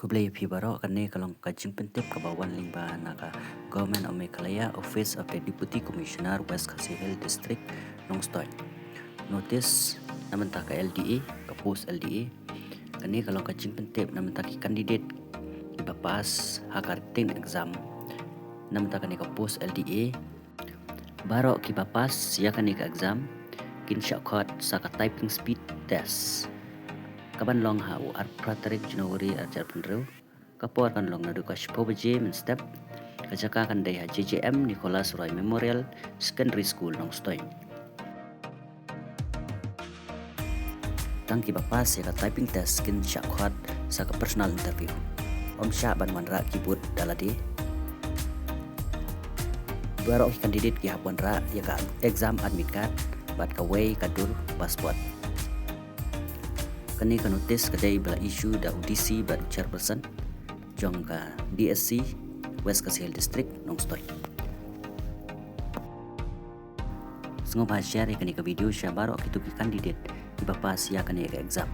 Hublay Pibaro kani kalong kajing pentip kabawan lingba naka Government of Meghalaya Office of the Deputy Commissioner West Khasi Hills District Nongstoy. Notice naman ta ka LDA, ka post LDA. Kani kalong kajing pentip naman ta ki candidate ipapas haka written exam. Naman ta kani ka post LDA. Baro ki papas ya kani ka exam kin shortcut sa ka typing speed test. Kaban long hau ar pratarik Januari ajar penrew kapor kan long nadu kas pobaje men step kajaka kan dai JJM Nicholas Roy Memorial Secondary School Nongstoy. Tangki bapas ya ka typing test kin syakhat sa ka personal interview. Om sya ban manra kibut dalade. Baro ki kandidat ki hapon ra ya ka exam admit card bat ka way kadur passport. Kani ka notice kadai bala issue da UDC bat chairperson jong ka DSC West Khasi Hills District Nongstoy. Sengo ba share kani ka video siya baro kitu ki candidate ibapas ya kani ka exam.